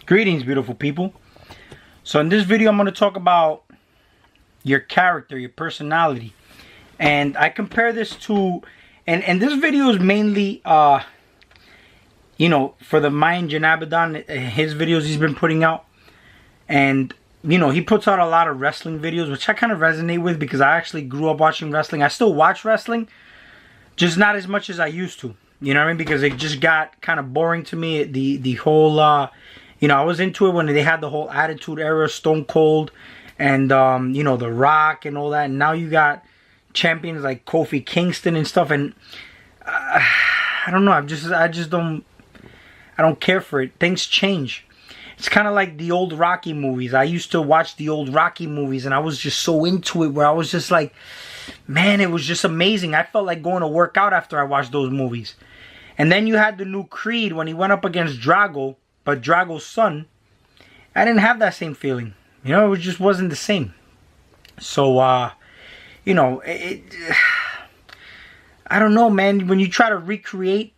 Greetings, beautiful people. So in this video, I'm going to talk about your character, your personality. And I compare this to, and this video is mainly, for the Mayan Janabadan, his videos he's been putting out. And, he puts out a lot of wrestling videos, which I kind of resonate with because I actually grew up watching wrestling. I still watch wrestling, just not as much as I used to. You know what I mean? Because it just got kind of boring to me. The whole, I was into it when they had the whole Attitude Era, Stone Cold, and, The Rock and all that. And now you got champions like Kofi Kingston and stuff. And I don't know. I don't care for it. Things change. It's kind of like the old Rocky movies. I used to watch the old Rocky movies and I was just so into it where I was just like, man, it was just amazing. I felt like going to work out after I watched those movies. And then you had the new Creed when he went up against Drago, but Drago's son. I didn't have that same feeling. It just wasn't the same. So, I don't know, man. When you try to recreate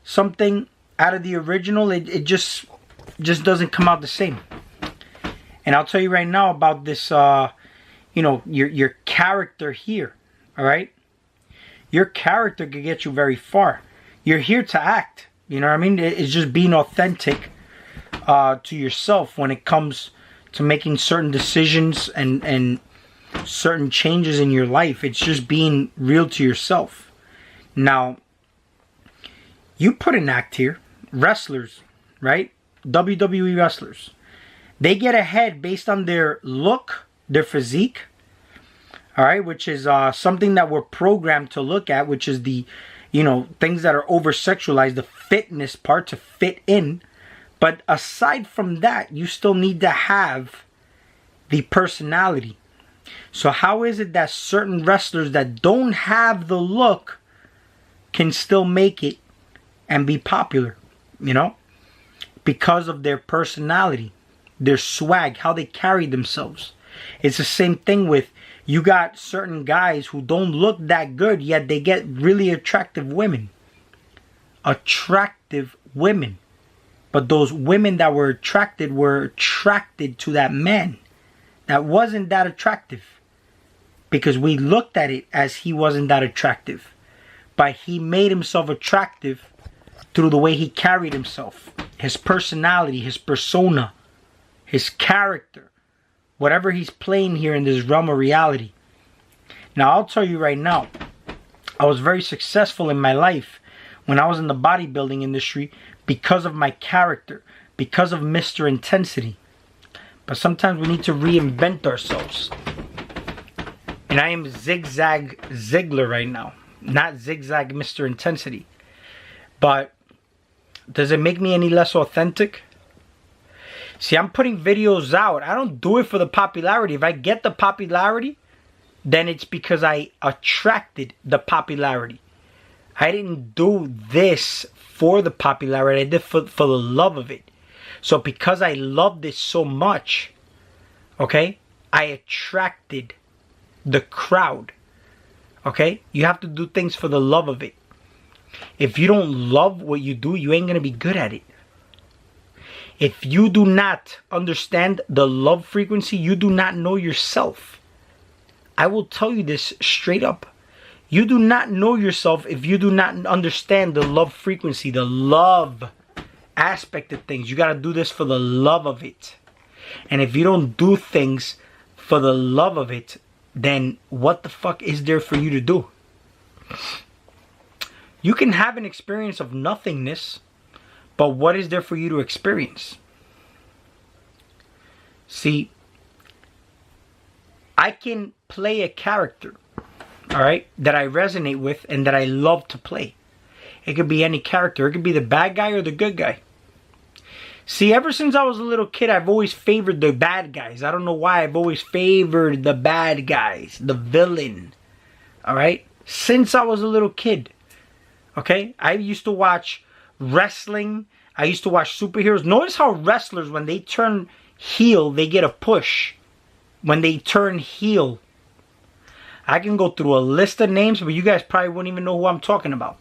something out of the original, it just doesn't come out the same. And I'll tell you right now about this, your character here, all right? Your character could get you very far. You're here to act, you know what I mean? It's just being authentic to yourself when it comes to making certain decisions and certain changes in your life. It's just being real to yourself. Now, you put an act here. Wrestlers, right? WWE wrestlers. They get ahead based on their look, their physique, all right, which is something that we're programmed to look at, which is the, things that are over-sexualized, the fitness part to fit in. But aside from that, you still need to have the personality. So how is it that certain wrestlers that don't have the look can still make it and be popular, because of their personality, their swag, how they carry themselves. It's the same thing with, you got certain guys who don't look that good, yet they get really attractive women. Attractive women. But those women that were attracted to that man that wasn't that attractive. Because we looked at it as he wasn't that attractive. But he made himself attractive through the way he carried himself. His personality, his persona, his character. Whatever he's playing here in this realm of reality. Now, I'll tell you right now, I was very successful in my life when I was in the bodybuilding industry because of my character, because of Mr. Intensity. But sometimes we need to reinvent ourselves. And I am Zigzag Ziggler right now, not Zigzag Mr. Intensity. But does it make me any less authentic? See, I'm putting videos out. I don't do it for the popularity. If I get the popularity, then it's because I attracted the popularity. I didn't do this for the popularity. I did for the love of it. So because I loved it so much, okay, I attracted the crowd. Okay? You have to do things for the love of it. If you don't love what you do, you ain't going to be good at it. If you do not understand the love frequency, you do not know yourself. I will tell you this straight up. You do not know yourself if you do not understand the love frequency, the love aspect of things. You got to do this for the love of it. And if you don't do things for the love of it, then what the fuck is there for you to do? You can have an experience of nothingness, but what is there for you to experience? See, I can play a character, all right, that I resonate with and that I love to play. It could be any character. It could be the bad guy or the good guy. See, ever since I was a little kid, I've always favored the bad guys. I don't know why. I've always favored the bad guys, the villain, all right? Since I was a little kid, okay? I used to watch wrestling. I used to watch superheroes. Notice how wrestlers, when they turn heel, they get a push. When they turn heel. I can go through a list of names, but you guys probably wouldn't even know who I'm talking about.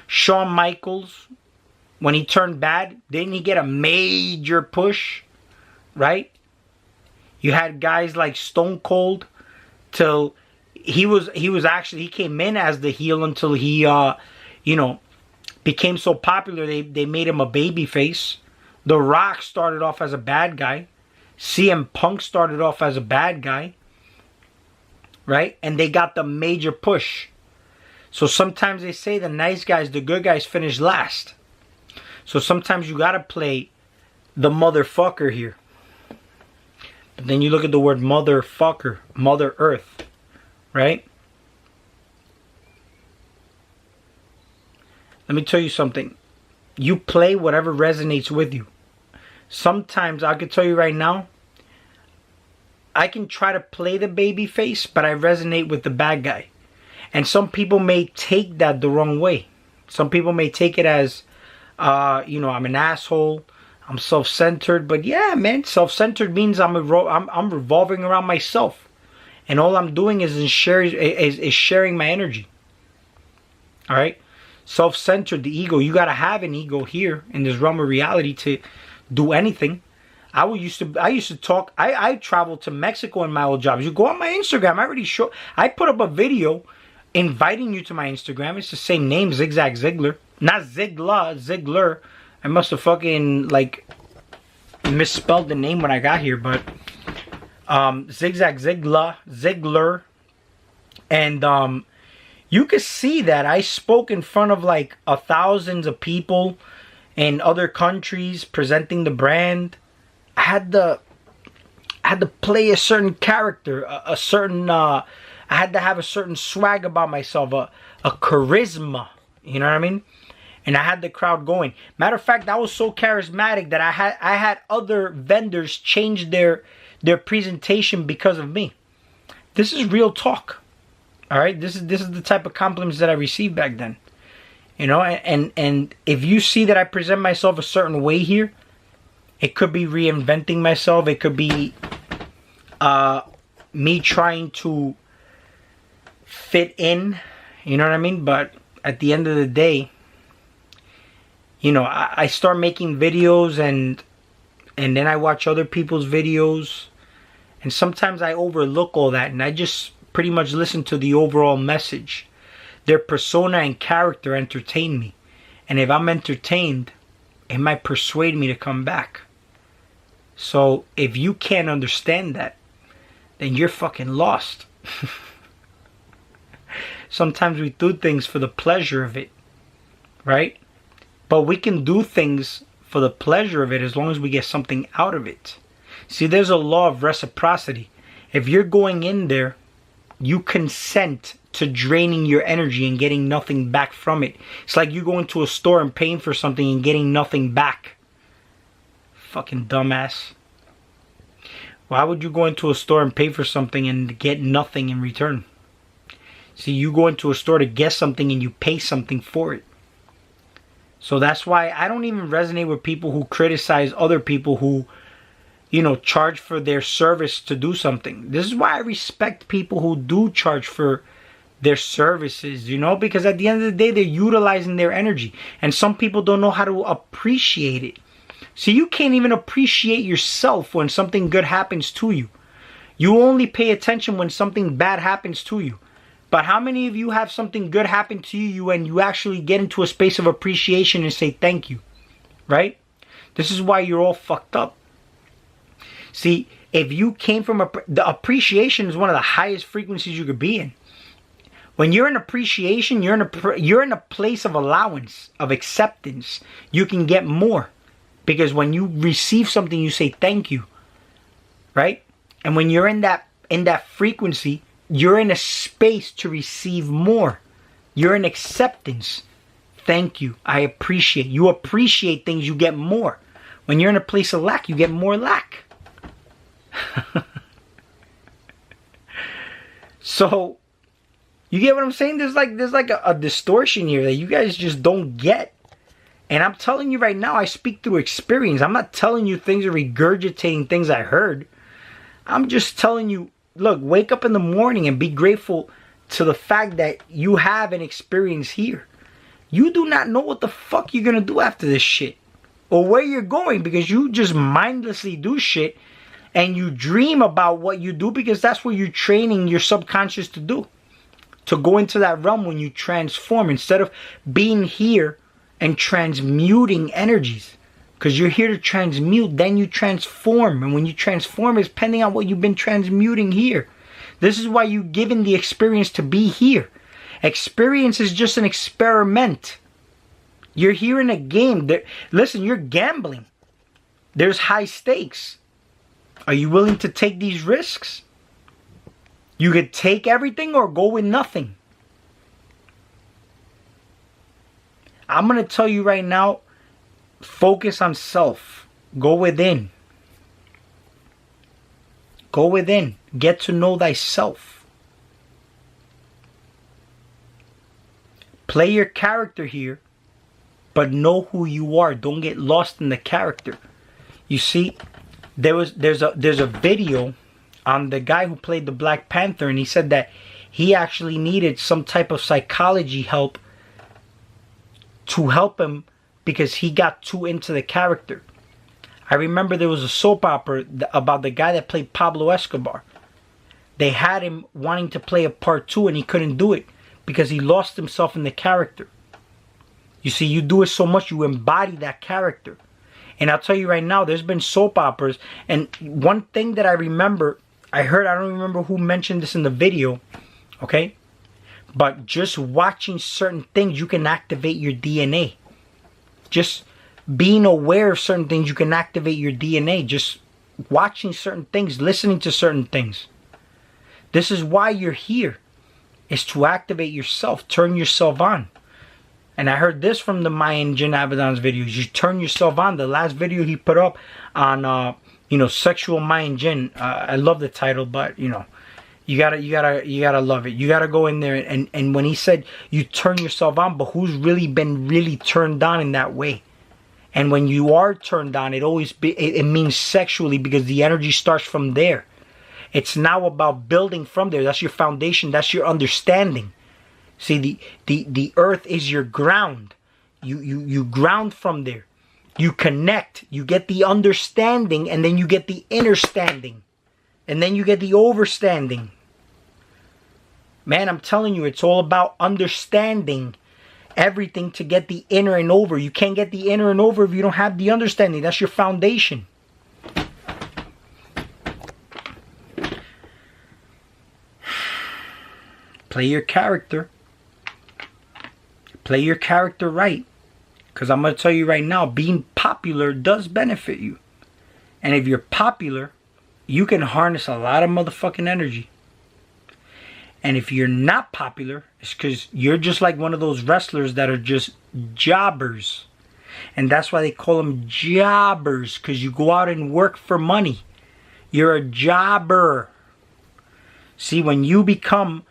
Shawn Michaels, when he turned bad, didn't he get a major push, right? You had guys like Stone Cold till he came in as the heel until he you know, became so popular they made him a baby face. The Rock started off as a bad guy. CM Punk started off as a bad guy, right? And they got the major push. So sometimes they say the nice guys, the good guys finish last. So sometimes you gotta play the motherfucker here. But then you look at the word motherfucker, Mother Earth, right? Let me tell you something. You play whatever resonates with you. Sometimes, I can tell you right now, I can try to play the baby face, but I resonate with the bad guy. And some people may take that the wrong way. Some people may take it as, you know, I'm an asshole, I'm self-centered. But yeah, man, self-centered means I'm revolving around myself. And all I'm doing is sharing my energy. All right? Self-centered, the ego. You got to have an ego here in this realm of reality to do anything. I used to talk. I traveled to Mexico in my old jobs. You go on my Instagram. I put up a video inviting you to my Instagram. It's the same name, Zigzag Ziggler, not Ziggler. I must have fucking like misspelled the name when I got here, but Zigzag Ziggler, and you can see that I spoke in front of like thousands of people in other countries presenting the brand. I had to play a certain character, a certain. I had to have a certain swag about myself, a charisma. You know what I mean? And I had the crowd going. Matter of fact, I was so charismatic that I had other vendors change their presentation because of me. This is real talk. All right, this is the type of compliments that I received back then. You know, and if you see that I present myself a certain way here, it could be reinventing myself. It could be me trying to fit in. You know what I mean? But at the end of the day, you know, I start making videos and then I watch other people's videos, and sometimes I overlook all that and I just pretty much listen to the overall message. Their persona and character entertain me. And if I'm entertained, it might persuade me to come back. So if you can't understand that, then you're fucking lost. Sometimes we do things for the pleasure of it, right? But we can do things for the pleasure of it as long as we get something out of it. See, there's a law of reciprocity. If you're going in there, you consent to draining your energy and getting nothing back from it. It's like you going to a store and paying for something and getting nothing back. Fucking dumbass. Why would you go into a store and pay for something and get nothing in return? See, you go into a store to get something and you pay something for it. So that's why I don't even resonate with people who criticize other people who, you know, charge for their service to do something. This is why I respect people who do charge for their services, you know, because at the end of the day, they're utilizing their energy. And some people don't know how to appreciate it. So you can't even appreciate yourself when something good happens to you. You only pay attention when something bad happens to you. But how many of you have something good happen to you and you actually get into a space of appreciation and say thank you, right? This is why you're all fucked up. See, if you came from the appreciation is one of the highest frequencies you could be in. When you're in appreciation, you're in a place of allowance, of acceptance. You can get more. Because when you receive something, you say thank you. Right? And when you're in that frequency, you're in a space to receive more. You're in acceptance. Thank you. I appreciate. You appreciate things, you get more. When you're in a place of lack, you get more lack. So, you get what I'm saying? There's like a distortion here that you guys just don't get. And I'm telling you right now, I speak through experience. I'm not telling you things or regurgitating things I heard. I'm just telling you, look, wake up in the morning and be grateful to the fact that you have an experience here. You do not know what the fuck you're gonna do after this shit, or where you're going, because you just mindlessly do shit and you dream about what you do, because that's what you're training your subconscious to do, to go into that realm when you transform, instead of being here and transmuting energies. Because you're here to transmute, then you transform, and when you transform, it's depending on what you've been transmuting here. This is why you're given the experience to be here. Experience is just an experiment. You're here in a game. Listen, you're gambling. There's high stakes. Are you willing to take these risks? You could take everything or go with nothing. I'm going to tell you right now, focus on self. Go within. Go within. Get to know thyself. Play your character here, but know who you are. Don't get lost in the character. You see, there's a video on the guy who played the Black Panther, and he said that he actually needed some type of psychology help to help him because he got too into the character. I remember there was a soap opera about the guy that played Pablo Escobar. They had him wanting to play a part 2 and he couldn't do it because he lost himself in the character. You see, you do it so much, you embody that character. And I'll tell you right now, there's been soap operas, and one thing that I remember, I don't remember who mentioned this in the video, okay? But just watching certain things, you can activate your DNA. Just being aware of certain things, you can activate your DNA. Just watching certain things, listening to certain things. This is why you're here, is to activate yourself, turn yourself on. And I heard this from the Mayan Jinn Abaddon's videos. You turn yourself on. The last video he put up on, sexual Mayan Jinn. I love the title, but you gotta love it. You gotta go in there and when he said you turn yourself on, but who's really been really turned on in that way? And when you are turned on, it means sexually, because the energy starts from there. It's now about building from there. That's your foundation. That's your understanding. See, the earth is your ground. You ground from there. You connect. You get the understanding, and then you get the understanding. And then you get the overstanding. Man, I'm telling you, it's all about understanding everything to get the inner and over. You can't get the inner and over if you don't have the understanding. That's your foundation. Play your character. Play your character right. Because I'm going to tell you right now, being popular does benefit you. And if you're popular, you can harness a lot of motherfucking energy. And if you're not popular, it's because you're just like one of those wrestlers that are just jobbers. And that's why they call them jobbers, because you go out and work for money. You're a jobber. See, when you become,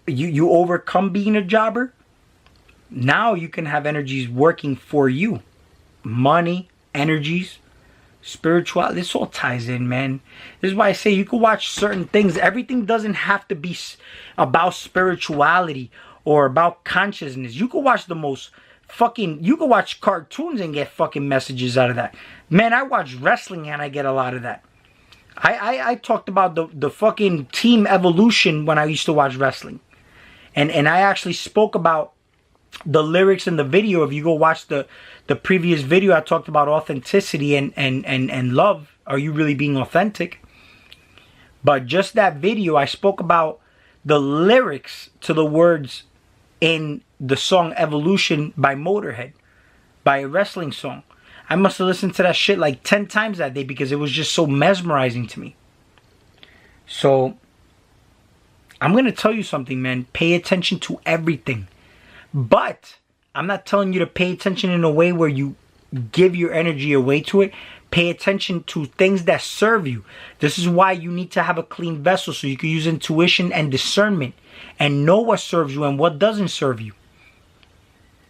you overcome being a jobber, now you can have energies working for you. Money, energies, spirituality, this all ties in, man. This is why I say you can watch certain things. Everything doesn't have to be about spirituality or about consciousness. You can watch you can watch cartoons and get fucking messages out of that. Man, I watch wrestling and I get a lot of that. I talked about the fucking team evolution when I used to watch wrestling. And I actually spoke about the lyrics in the video. If you go watch the previous video, I talked about authenticity and love. Are you really being authentic? But just that video, I spoke about the lyrics to the words in the song Evolution by Motorhead, by a wrestling song. I must have listened to that shit like 10 times that day because it was just so mesmerizing to me. So, I'm going to tell you something, man. Pay attention to everything. But I'm not telling you to pay attention in a way where you give your energy away to it. Pay attention to things that serve you. This is why you need to have a clean vessel, so you can use intuition and discernment and know what serves you and what doesn't serve you.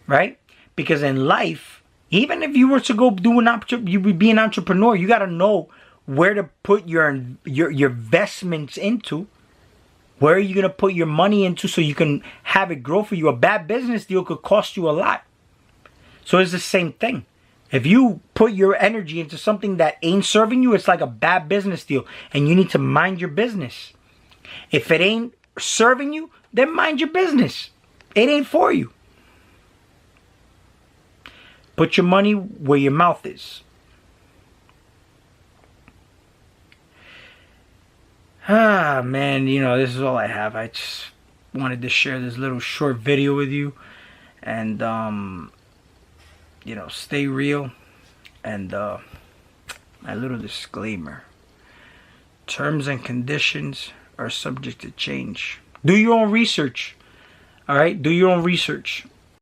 Right? Because in life, even if you were to go do you would be an entrepreneur, you got to know where to put your investments into. Where are you going to put your money into so you can have it grow for you? A bad business deal could cost you a lot. So it's the same thing. If you put your energy into something that ain't serving you, it's like a bad business deal. And you need to mind your business. If it ain't serving you, then mind your business. It ain't for you. Put your money where your mouth is. Ah, man, you know, this is all I have. I just wanted to share this little short video with you. And, you know, stay real. And my little disclaimer. Terms and conditions are subject to change. Do your own research. Alright? Do your own research.